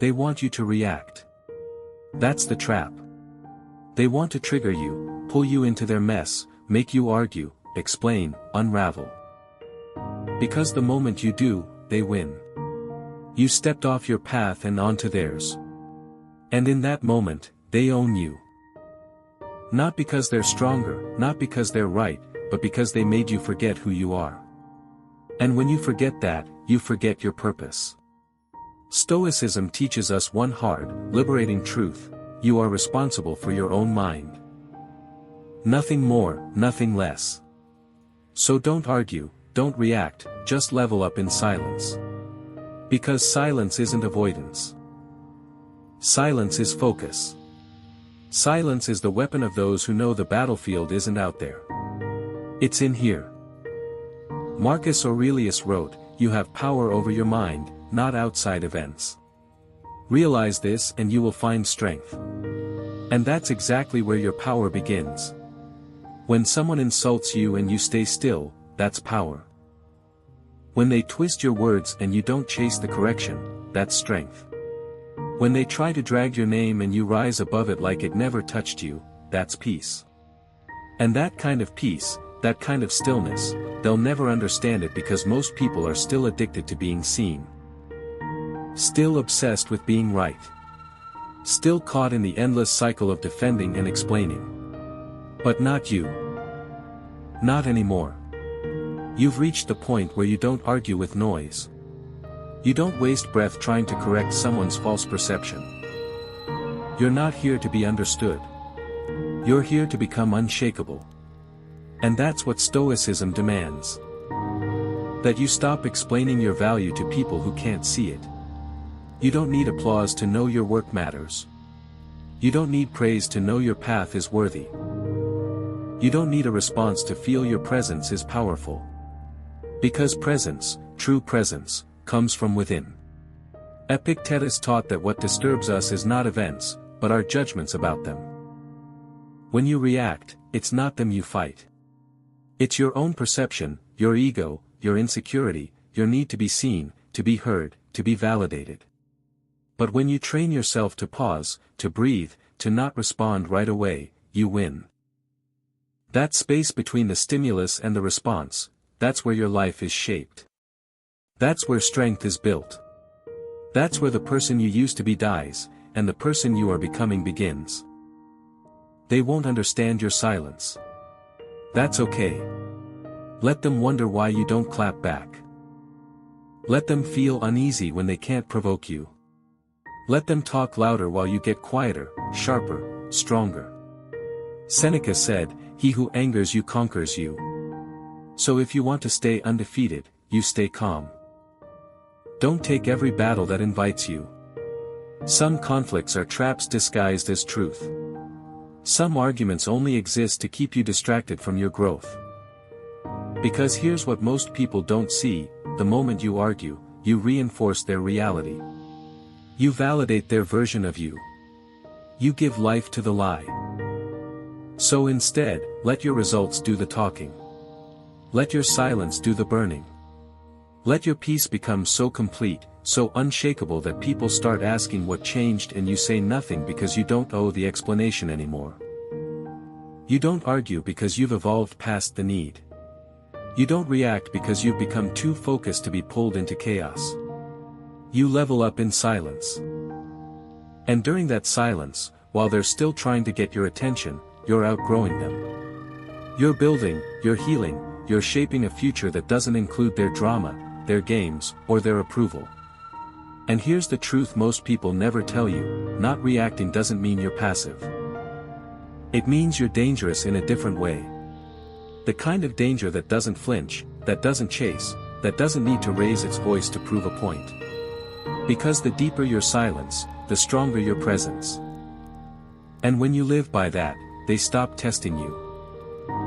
They want you to react. That's the trap. They want to trigger you, pull you into their mess, make you argue, explain, unravel. Because the moment you do, they win. You stepped off your path and onto theirs. And in that moment, they own you. Not because they're stronger, not because they're right, but because they made you forget who you are. And when you forget that, you forget your purpose. Stoicism teaches us one hard, liberating truth: you are responsible for your own mind. Nothing more, nothing less. So don't argue, don't react, just level up in silence. Because silence isn't avoidance. Silence is focus. Silence is the weapon of those who know the battlefield isn't out there. It's in here. Marcus Aurelius wrote, "You have power over your mind, not outside events." Realize this and you will find strength. And that's exactly where your power begins. When someone insults you and you stay still, that's power. When they twist your words and you don't chase the correction, that's strength. When they try to drag your name and you rise above it like it never touched you, that's peace. And that kind of peace, that kind of stillness, they'll never understand it because most people are still addicted to being seen. Still obsessed with being right. Still caught in the endless cycle of defending and explaining. But not you. Not anymore. You've reached the point where you don't argue with noise. You don't waste breath trying to correct someone's false perception. You're not here to be understood. You're here to become unshakable. And that's what Stoicism demands. That you stop explaining your value to people who can't see it. You don't need applause to know your work matters. You don't need praise to know your path is worthy. You don't need a response to feel your presence is powerful. Because presence, true presence, comes from within. Epictetus taught that what disturbs us is not events, but our judgments about them. When you react, it's not them you fight. It's your own perception, your ego, your insecurity, your need to be seen, to be heard, to be validated. But when you train yourself to pause, to breathe, to not respond right away, you win. That space between the stimulus and the response, that's where your life is shaped. That's where strength is built. That's where the person you used to be dies, and the person you are becoming begins. They won't understand your silence. That's okay. Let them wonder why you don't clap back. Let them feel uneasy when they can't provoke you. Let them talk louder while you get quieter, sharper, stronger. Seneca said, "He who angers you conquers you." So if you want to stay undefeated, you stay calm. Don't take every battle that invites you. Some conflicts are traps disguised as truth. Some arguments only exist to keep you distracted from your growth. Because here's what most people don't see: the moment you argue, you reinforce their reality. You validate their version of you. You give life to the lie. So instead, let your results do the talking. Let your silence do the burning. Let your peace become so complete, so unshakable that people start asking what changed and you say nothing because you don't owe the explanation anymore. You don't argue because you've evolved past the need. You don't react because you've become too focused to be pulled into chaos. You level up in silence. And during that silence, while they're still trying to get your attention, you're outgrowing them. You're building, you're healing, you're shaping a future that doesn't include their drama, their games, or their approval. And here's the truth most people never tell you: not reacting doesn't mean you're passive. It means you're dangerous in a different way. The kind of danger that doesn't flinch, that doesn't chase, that doesn't need to raise its voice to prove a point. Because the deeper your silence, the stronger your presence. And when you live by that, they stop testing you.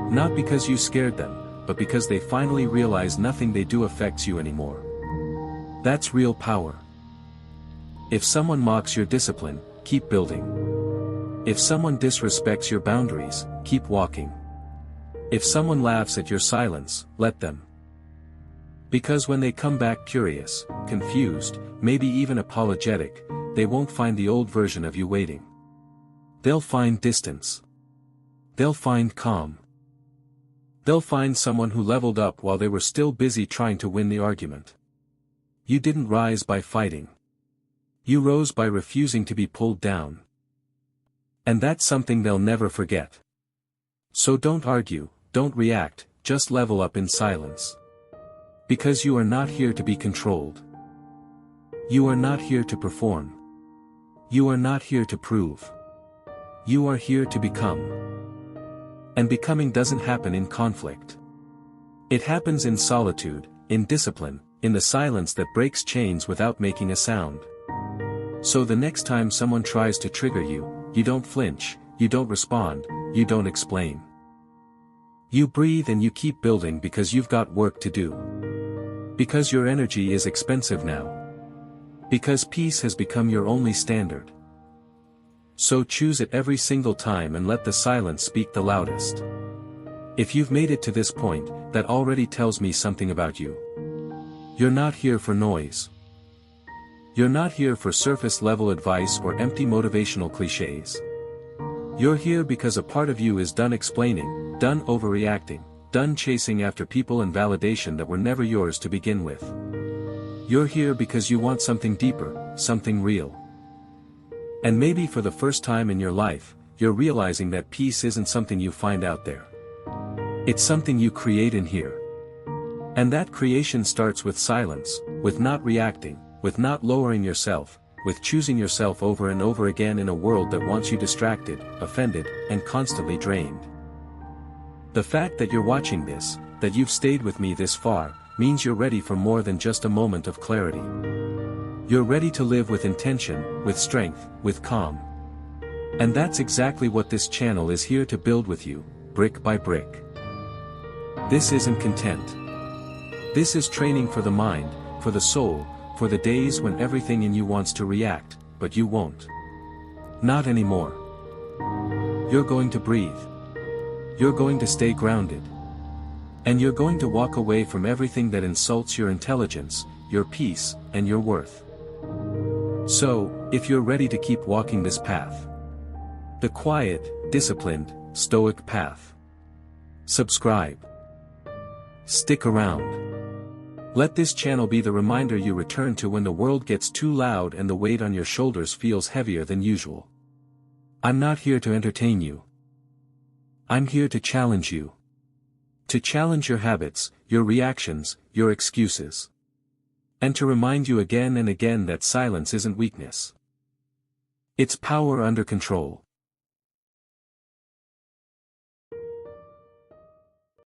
Not because you scared them, but because they finally realize nothing they do affects you anymore. That's real power. If someone mocks your discipline, keep building. If someone disrespects your boundaries, keep walking. If someone laughs at your silence, let them. Because when they come back curious, confused, maybe even apologetic, they won't find the old version of you waiting. They'll find distance. They'll find calm. They'll find someone who leveled up while they were still busy trying to win the argument. You didn't rise by fighting. You rose by refusing to be pulled down. And that's something they'll never forget. So don't argue, don't react, just level up in silence. Because you are not here to be controlled. You are not here to perform. You are not here to prove. You are here to become. And becoming doesn't happen in conflict. It happens in solitude, in discipline, in the silence that breaks chains without making a sound. So the next time someone tries to trigger you, you don't flinch, you don't respond, you don't explain. You breathe and you keep building because you've got work to do. Because your energy is expensive now. Because peace has become your only standard. So choose it every single time and let the silence speak the loudest. If you've made it to this point, that already tells me something about you. You're not here for noise. You're not here for surface-level advice or empty motivational cliches. You're here because a part of you is done explaining, done overreacting, done chasing after people and validation that were never yours to begin with. You're here because you want something deeper, something real. And maybe for the first time in your life, you're realizing that peace isn't something you find out there. It's something you create in here. And that creation starts with silence, with not reacting, with not lowering yourself, with choosing yourself over and over again in a world that wants you distracted, offended, and constantly drained. The fact that you're watching this, that you've stayed with me this far, means you're ready for more than just a moment of clarity. You're ready to live with intention, with strength, with calm. And that's exactly what this channel is here to build with you, brick by brick. This isn't content. This is training for the mind, for the soul, for the days when everything in you wants to react, but you won't. Not anymore. You're going to breathe. You're going to stay grounded. And you're going to walk away from everything that insults your intelligence, your peace, and your worth. So, if you're ready to keep walking this path, the quiet, disciplined, stoic path, subscribe. Stick around. Let this channel be the reminder you return to when the world gets too loud and the weight on your shoulders feels heavier than usual. I'm not here to entertain you. I'm here to challenge you. To challenge your habits, your reactions, your excuses. And to remind you again and again that silence isn't weakness. It's power under control.